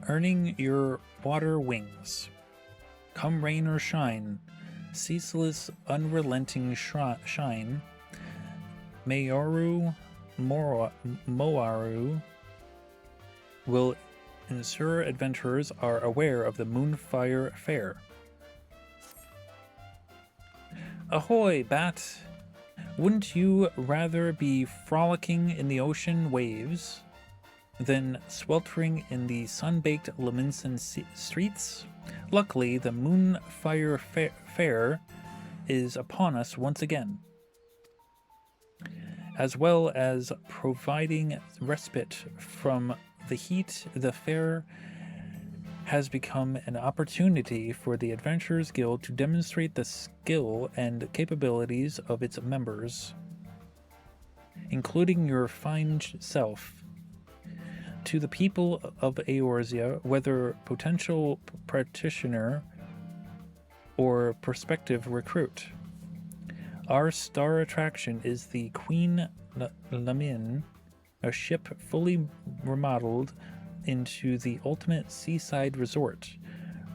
earning your water wings. Come rain or shine, ceaseless, unrelenting shine, Moaru will ensure adventurers are aware of the Moonfire Faire. Ahoy, Bat! Wouldn't you rather be frolicking in the ocean waves than sweltering in the sun-baked Leminson streets? Luckily, the Moonfire Faire is upon us once again. As well as providing respite from the heat, the fair has become an opportunity for the Adventurers Guild to demonstrate the skill and capabilities of its members, including your fine self. To the people of Eorzea, whether potential practitioner or prospective recruit, our star attraction is the Queen Lamin, a ship fully remodeled into the ultimate seaside resort.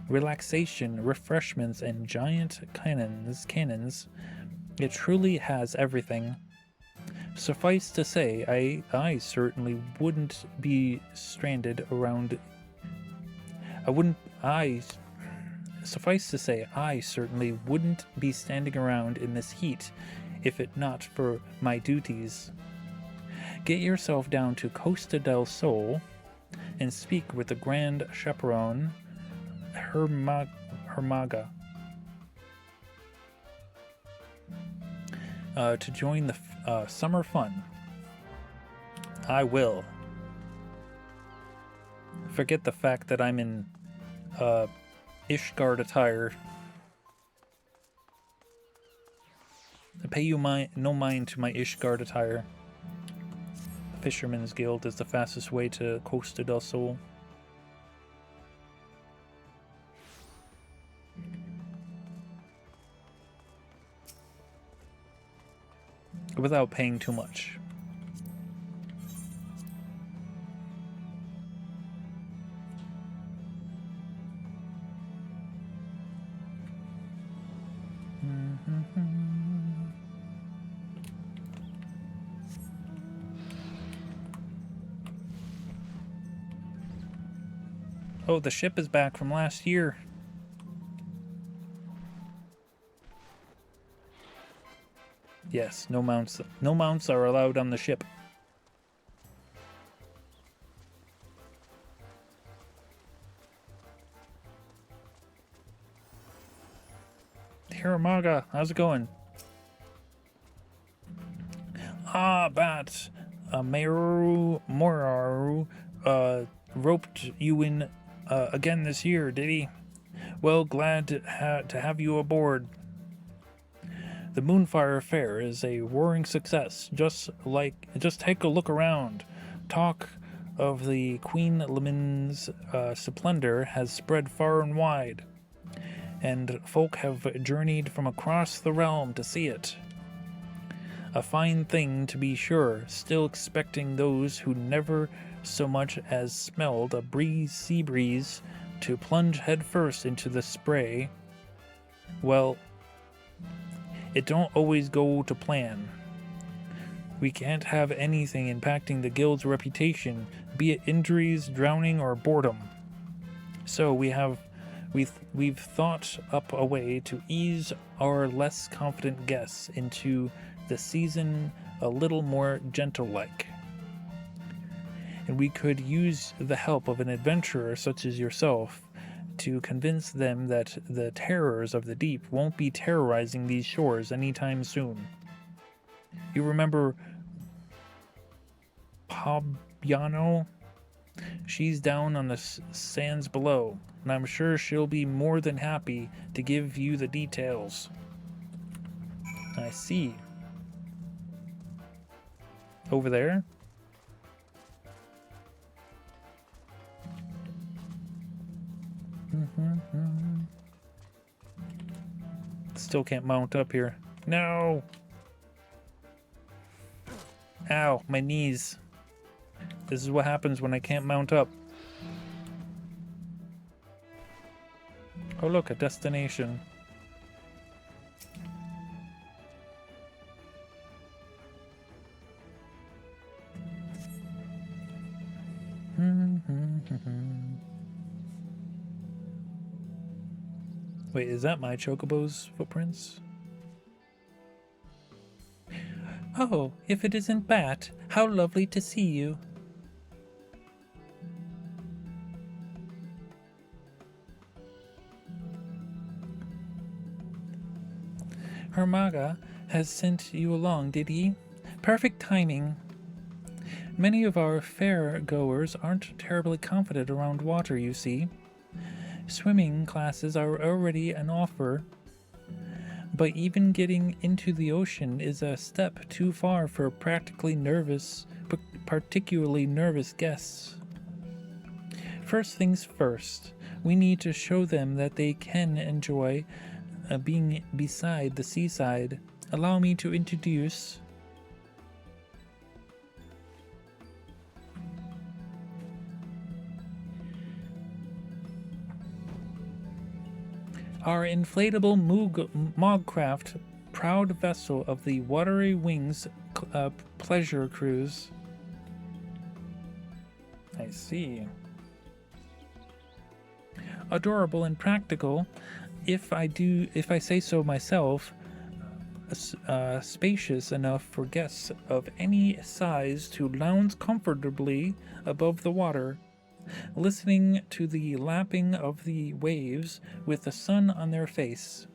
Relaxation, refreshments, and giant cannons. It truly has everything. Suffice to say, I certainly wouldn't be stranded around. Suffice to say, I certainly wouldn't be standing around in this heat if it not for my duties. Get yourself down to Costa del Sol and speak with the Grand Chaperone, Hermaga, to join the summer fun. I will. Forget the fact that I'm in Ishgard attire. I pay you no mind to my Ishgard attire. Fisherman's Guild is the fastest way to Costa del Sol. Without paying too much. Oh, the ship is back from last year. Yes, no mounts. No mounts are allowed on the ship. Hiramaga, how's it going? Ah, Bat. Moraru roped you in again this year, did he? Well, glad to have you aboard. The Moonfire Faire is a roaring success. Just take a look around. Talk of the Queen Lemin's splendor has spread far and wide, and folk have journeyed from across the realm to see it. A fine thing, to be sure, still expecting those who never so much as smelled a sea breeze to plunge headfirst into the spray. Well, it don't always go to plan. We can't have anything impacting the guild's reputation, be it injuries, drowning, or boredom. So we've thought up a way to ease our less confident guests into the season a little more gentle-like. And we could use the help of an adventurer such as yourself to convince them that the terrors of the deep won't be terrorizing these shores anytime soon. You remember Pabiano? She's down on the sands below, and I'm sure she'll be more than happy to give you the details. I see. Over there? Still can't mount up here. No! Ow, my knees. This is what happens when I can't mount up. Oh look, a destination. Wait, is that my chocobo's footprints? Oh, if it isn't Bat, how lovely to see you. Hermaga has sent you along, did he? Perfect timing. Many of our fair goers aren't terribly confident around water, you see. Swimming classes are already an offer, but even getting into the ocean is a step too far for particularly nervous guests. First things first, we need to show them that they can enjoy being beside the seaside. Allow me to introduce our inflatable Mogcraft, proud vessel of the Watery Wings pleasure cruise. I see. Adorable and practical, if I say so myself, spacious enough for guests of any size to lounge comfortably above the water, listening to the lapping of the waves with the sun on their face.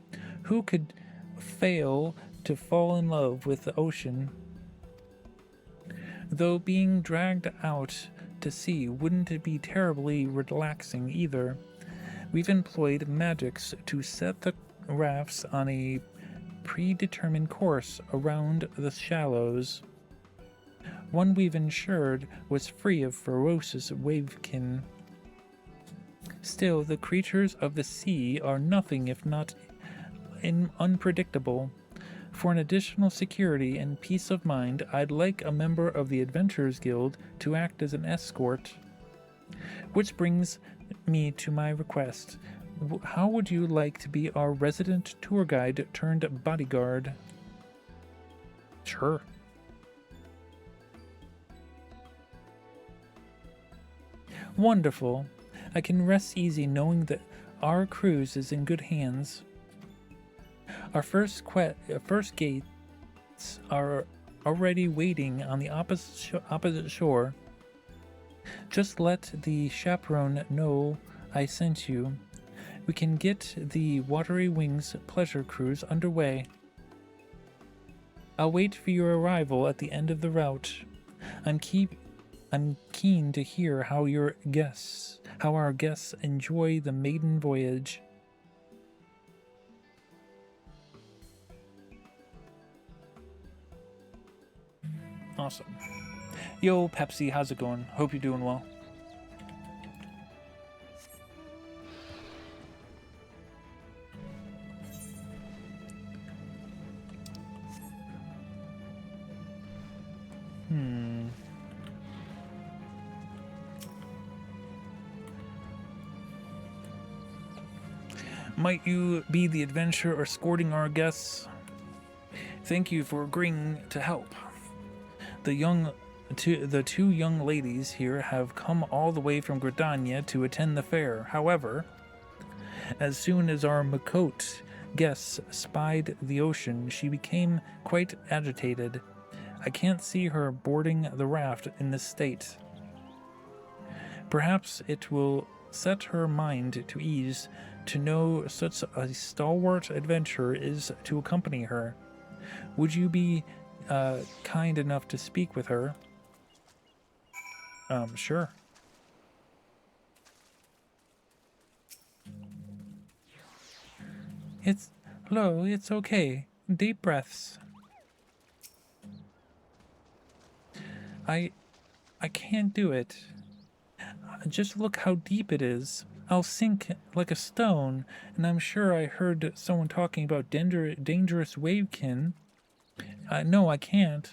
Who could fail to fall in love with the ocean? Though being dragged out to sea wouldn't be terribly relaxing either. We've employed magics to set the rafts on a predetermined course around the shallows. One we've ensured was free of ferocious wavekin. Still, the creatures of the sea are nothing if not unpredictable. For an additional security and peace of mind, I'd like a member of the Adventurers Guild to act as an escort. Which brings me to my request. How would you like to be our resident tour guide turned bodyguard? Sure. Wonderful. I can rest easy knowing that our cruise is in good hands. Our first gates are already waiting on the opposite shore. Just let the chaperone know I sent you. We can get the Watery Wings pleasure cruise underway. I'll wait for your arrival at the end of the route. I'm keen to hear how our guests enjoy the maiden voyage. Awesome. Yo, Pepsi, how's it going? Hope you're doing well. Might you be the adventurer escorting our guests? Thank you for agreeing to help. The two young ladies here have come all the way from Gridania to attend the fair. However, as soon as our Makot guests spied the ocean, she became quite agitated. I can't see her boarding the raft in this state. Perhaps it will set her mind to ease to know such a stalwart adventurer is to accompany her. Would you be kind enough to speak with her? Sure. Hello, it's okay. Deep breaths. I can't do it. Just look how deep it is. I'll sink like a stone, and I'm sure I heard someone talking about dangerous wavekin. No, I can't.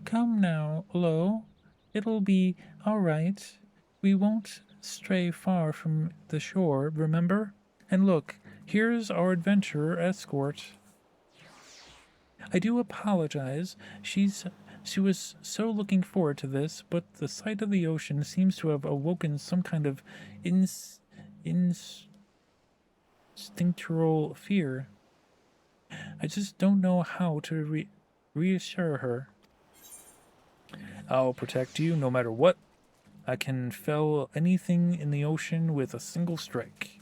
Come now, Lo. It'll be all right. We won't stray far from the shore, remember? And look, here's our adventurer escort. I do apologize. She was so looking forward to this, but the sight of the ocean seems to have awoken some kind of instinctual fear. I just don't know how to reassure her. I'll protect you no matter what. I can fell anything in the ocean with a single strike.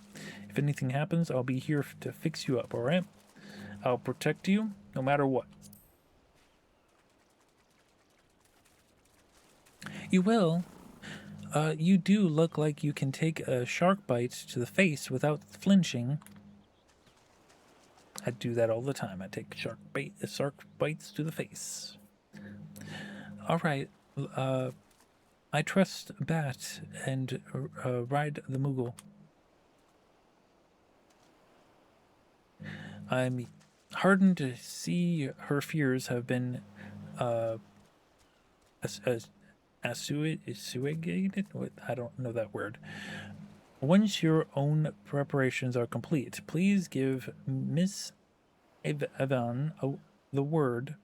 If anything happens, I'll be here to fix you up, alright? I'll protect you no matter what. You will? You do look like you can take a shark bite to the face without flinching. I do that all the time. I take shark bites to the face. Alright, I trust Bat and ride the Moogle. I'm heartened to see her fears have been assuaged. I don't know that word. Once your own preparations are complete, please give Miss Evan the word.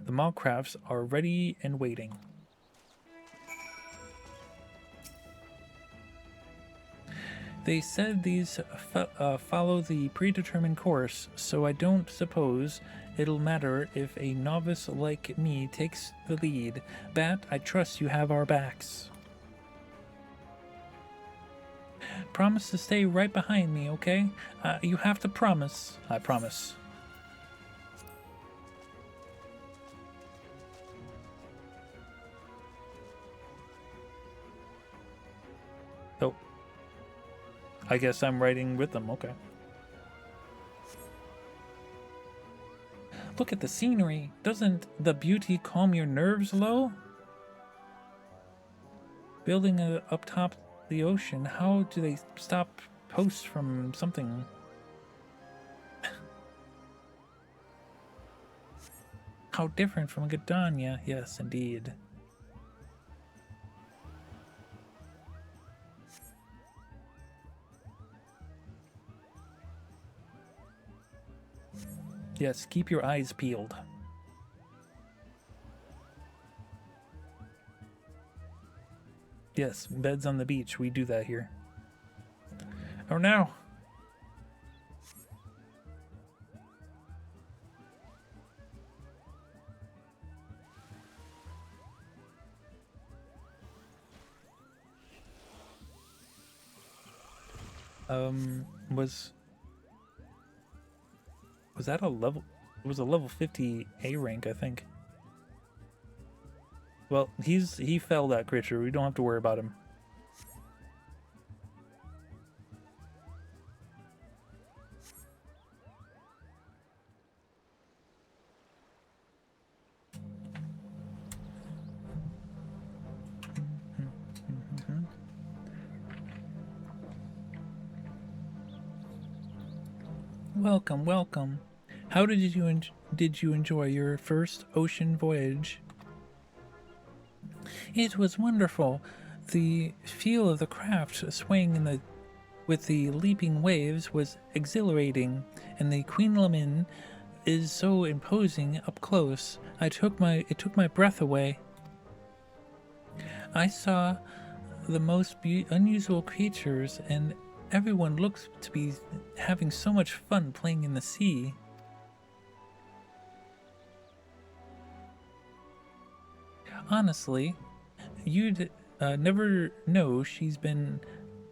The Mallcrafts are ready and waiting. They said these follow the predetermined course, so I don't suppose it'll matter if a novice like me takes the lead. Bat, I trust you have our backs. Promise to stay right behind me, okay? You have to promise. I promise. Oh. I guess I'm riding with them, okay. Look at the scenery. Doesn't the beauty calm your nerves low? Building up top the ocean, how do they stop posts from something? How different from Gadania. Yes, indeed. Yes, keep your eyes peeled. Yes, beds on the beach. We do that here. Oh no! Was that a level? It was a level 50 A rank, I think. Well, he fell, that creature. We don't have to worry about him. Welcome, welcome. How did you enjoy your first ocean voyage? It was wonderful. The feel of the craft swaying with the leaping waves was exhilarating, and the Queen Lamin is so imposing up close. It took my breath away. I saw the most unusual creatures, and everyone looks to be having so much fun playing in the sea. Honestly, you'd never know she's been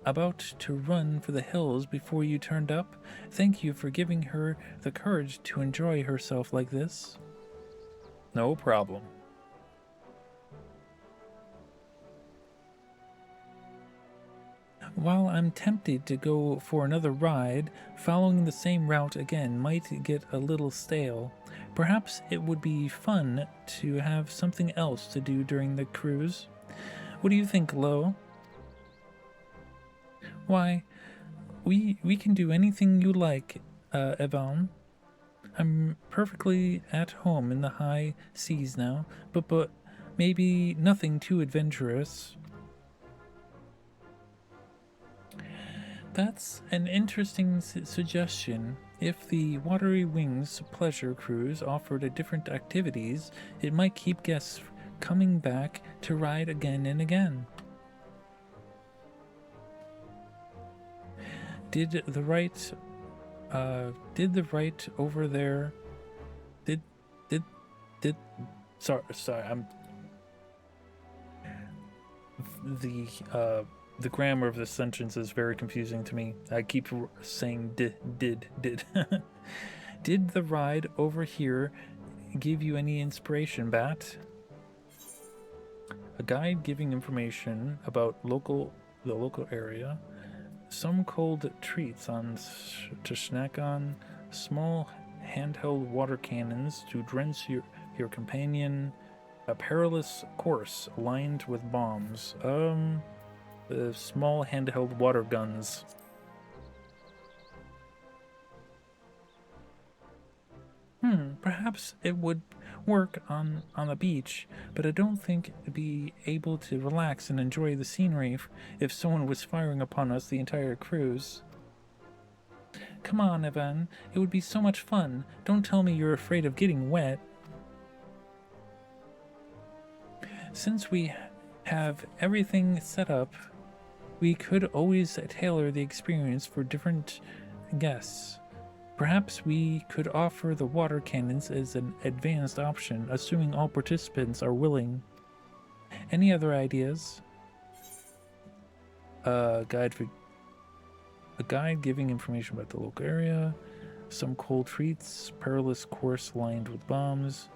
about to run for the hills before you turned up. Thank you for giving her the courage to enjoy herself like this. No problem. While I'm tempted to go for another ride, following the same route again might get a little stale. Perhaps it would be fun to have something else to do during the cruise. What do you think, Lo? Why, we can do anything you like, Evan. I'm perfectly at home in the high seas now, but maybe nothing too adventurous. That's an interesting suggestion. If the Watery Wings pleasure cruise offered a different activities, it might keep guests coming back to ride again and again. Did the right over there did did sorry, I'm the grammar of this sentence is very confusing to me. I keep saying did. Did the ride over here give you any inspiration, Bat? A guide giving information about the local area, some cold treats to snack on, small handheld water cannons to drench your companion, a perilous course lined with bombs. Small handheld water guns. Perhaps it would work on the beach, but I don't think I'd be able to relax and enjoy the scenery if someone was firing upon us the entire cruise. Come on, Evan. It would be so much fun. Don't tell me you're afraid of getting wet. Since we have everything set up, we could always tailor the experience for different guests. Perhaps we could offer the water cannons as an advanced option, assuming all participants are willing. Any other ideas? A guide giving information about the local area, some cold treats, perilous course lined with bombs.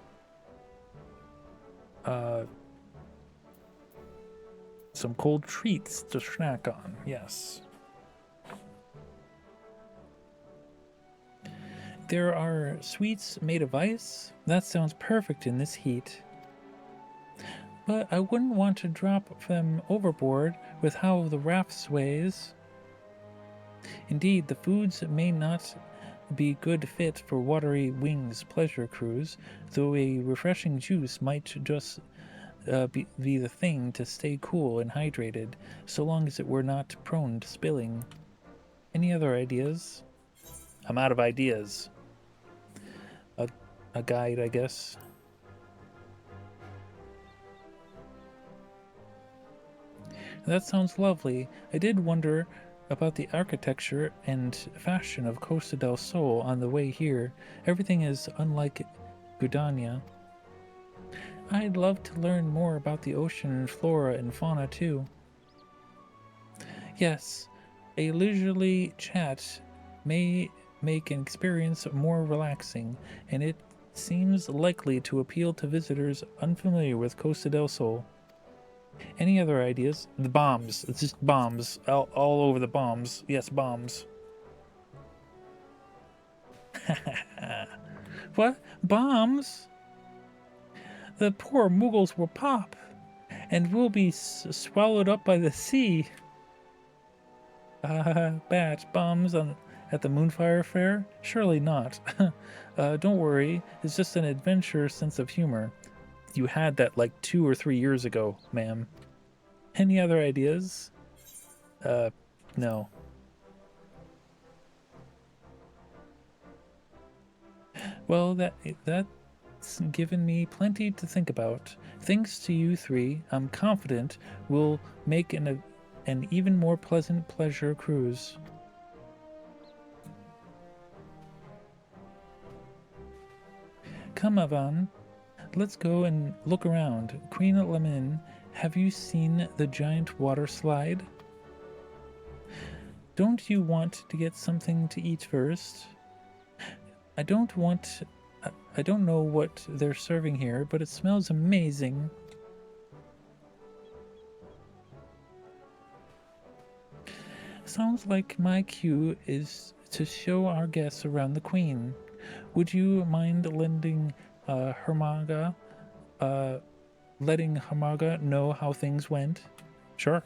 Some cold treats to snack on, yes. There are sweets made of ice? That sounds perfect in this heat. But I wouldn't want to drop them overboard with how the raft sways. Indeed, the foods may not be good fit for Watery Wings pleasure cruise, though a refreshing juice might just be the thing to stay cool and hydrated, so long as it were not prone to spilling. Any other ideas? I'm out of ideas. A guide, I guess. That sounds lovely. I did wonder about the architecture and fashion of Costa del Sol on the way here. Everything is unlike Gudania. I'd love to learn more about the ocean flora and fauna too. Yes, a leisurely chat may make an experience more relaxing, and it seems likely to appeal to visitors unfamiliar with Costa del Sol. Any other ideas? The bombs. It's just bombs. All over the bombs. Yes, bombs. What? Bombs? The poor Muggles will pop, and will be swallowed up by the sea. Bats, bombs at the Moonfire Faire? Surely not. Don't worry, it's just an adventure sense of humor. You had that like 2 or 3 years ago, ma'am. Any other ideas? No. Well, that's given me plenty to think about. Thanks to you three, I'm confident we'll make an even more pleasant pleasure cruise. Come, Avan. Let's go and look around. Queen Lemon, have you seen the giant water slide? Don't you want to get something to eat first? I don't know what they're serving here, but it smells amazing. Sounds like my cue is to show our guests around the Queen. Would you mind letting Hermaga know how things went? Sure.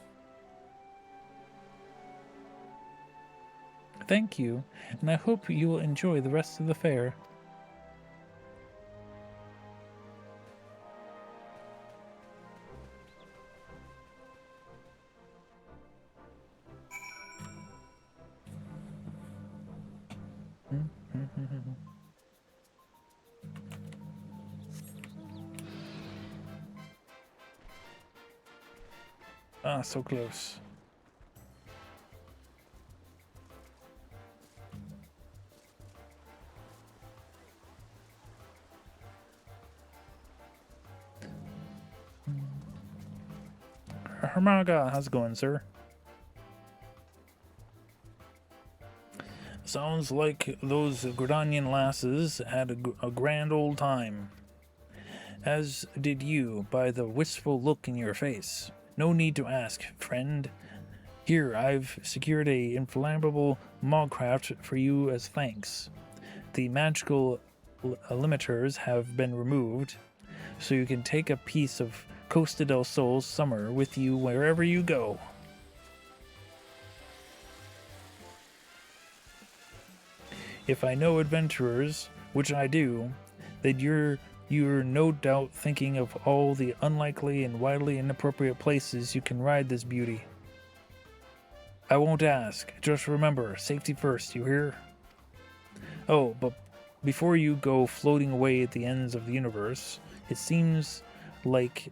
Thank you, and I hope you will enjoy the rest of the fair. Ah, so close. Hermaga, how's it going, sir? Sounds like those Gridanian lasses had a grand old time. As did you, by the wistful look in your face. No need to ask, friend. Here, I've secured a inflammable Mogcraft for you as thanks. The magical limiters have been removed, so you can take a piece of Costa del Sol's summer with you wherever you go. If I know adventurers, which I do, then you're no doubt thinking of all the unlikely and wildly inappropriate places you can ride this beauty. I won't ask. Just remember, safety first, you hear? Oh, but before you go floating away at the ends of the universe, it seems like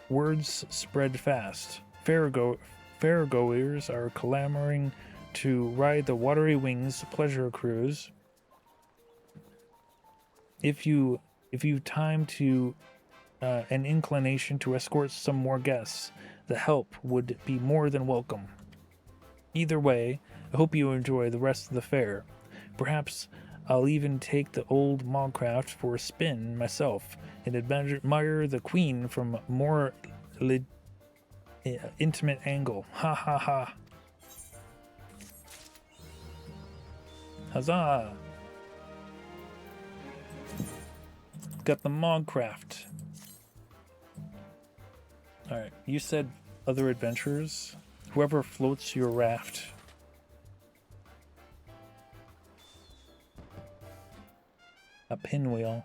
words spread fast. Fairgoers are clamoring to ride the Watery Wings pleasure cruise. If you time to an inclination to escort some more guests, the help would be more than welcome. Either way, I hope you enjoy the rest of the fair. Perhaps I'll even take the old Mogcraft for a spin myself and admire the queen from a more intimate angle. Ha ha ha. Huzzah! Got the Mogcraft. Alright, you said other adventurers? Whoever floats your raft. A pinwheel.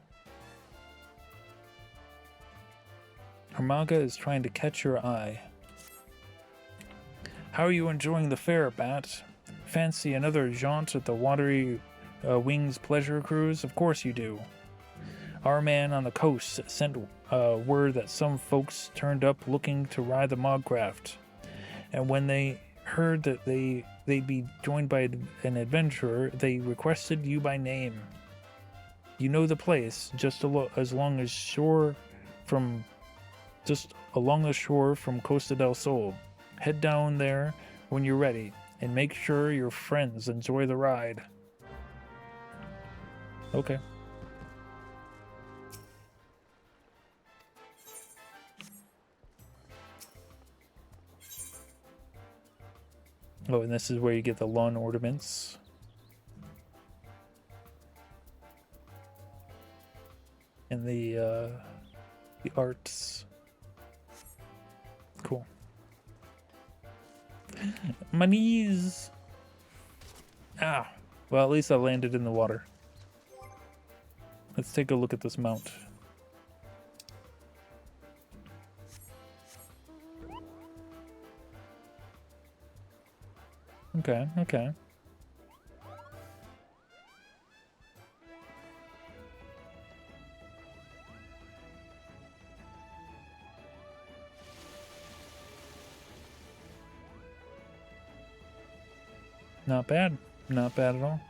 Hermaga is trying to catch your eye. How are you enjoying the fair, Bat? Fancy another jaunt at the Watery Wings pleasure cruise? Of course you do. Our man on the coast sent word that some folks turned up looking to ride the Mogcraft. And when they heard that they'd be joined by an adventurer, they requested you by name. You know the place, along the shore from Costa del Sol. Head down there when you're ready, and make sure your friends enjoy the ride. Okay. Oh, and this is where you get the lawn ornaments. And the arts. Cool. My knees! Ah! Well, at least I landed in the water. Let's take a look at this mount. Okay, okay. Not bad. Not bad at all.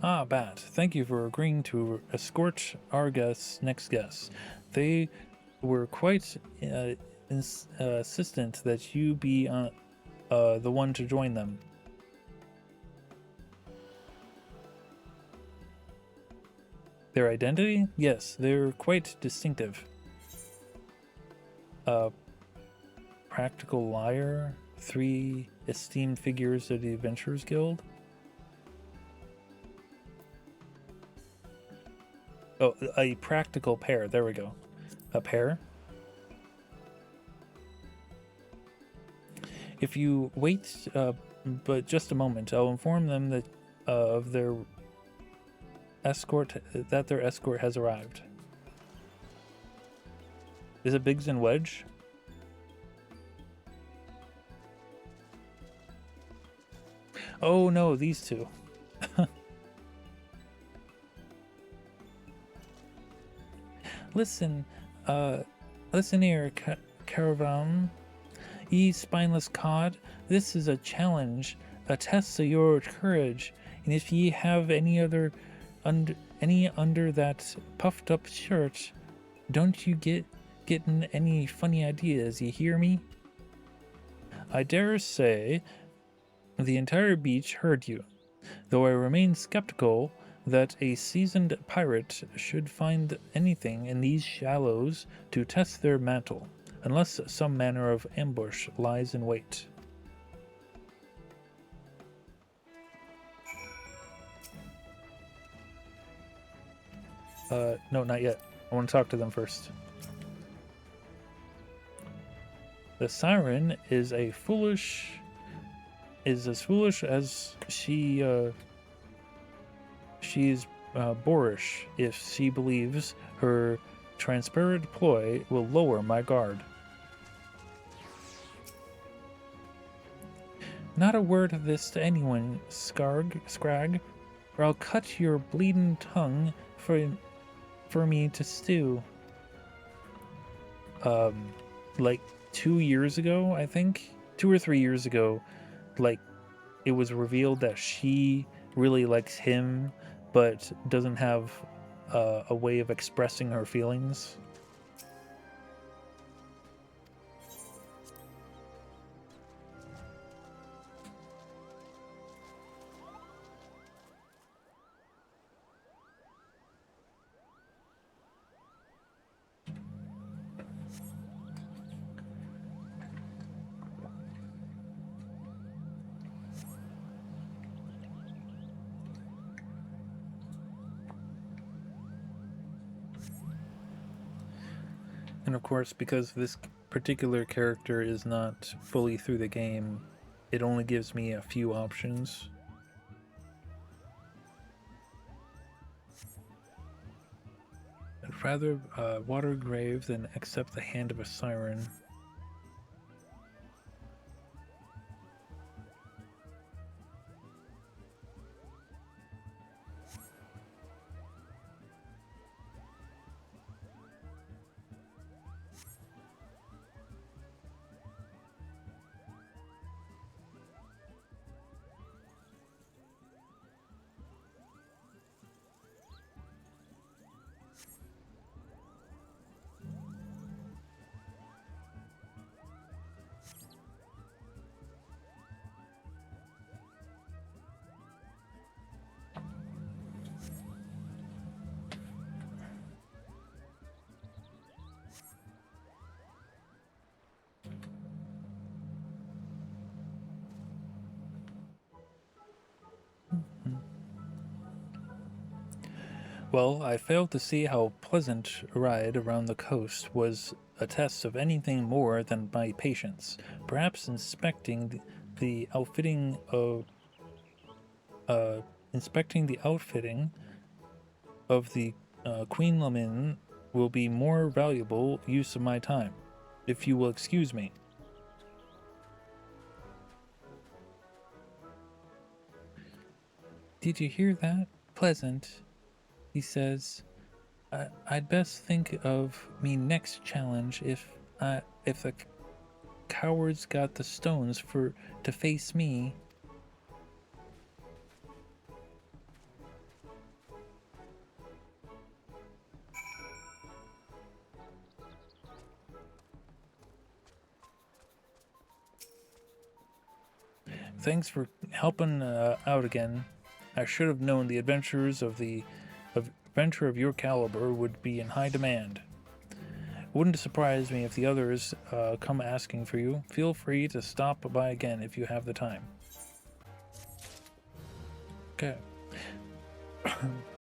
Ah, Bat, thank you for agreeing to escort our next guests. They were quite insistent that you be the one to join them. Their identity? Yes, they're quite distinctive. Practical liar, 3 esteemed figures of the Adventurers Guild. Oh, a practical pair. There we go. A pair. If you wait but just a moment, I'll inform them that of their escort has arrived. Is it Biggs and Wedge? Oh no, these two. Listen, listen here, Caravan. Ye spineless cod, this is a challenge, a test of your courage, and if ye have any under that puffed up shirt, don't you getting any funny ideas, you hear me? I dare say the entire beach heard you, though I remain skeptical that a seasoned pirate should find anything in these shallows to test their mantle, unless some manner of ambush lies in wait. No, not yet. I want to talk to them first. The siren is as foolish as she's boorish if she believes her transparent ploy will lower my guard. Not a word of this to anyone, Scrag, or I'll cut your bleeding tongue for me to stew. Like 2 years ago, I think? 2 or 3 years ago, like, it was revealed that she really likes him, but doesn't have a way of expressing her feelings. And of course, because this particular character is not fully through the game, it only gives me a few options. I'd rather water grave than accept the hand of a siren. Well, I failed to see how pleasant a ride around the coast was a test of anything more than my patience. Perhaps the outfitting of the Queen Lamin will be more valuable use of my time, if you will excuse me. Did you hear that? Pleasant. He says, I'd best think of me next challenge if the cowards got the stones to face me. Thanks for helping out again. I should have known the adventure of your caliber would be in high demand. It wouldn't surprise me if the others come asking for you. Feel free to stop by again if you have the time. Okay.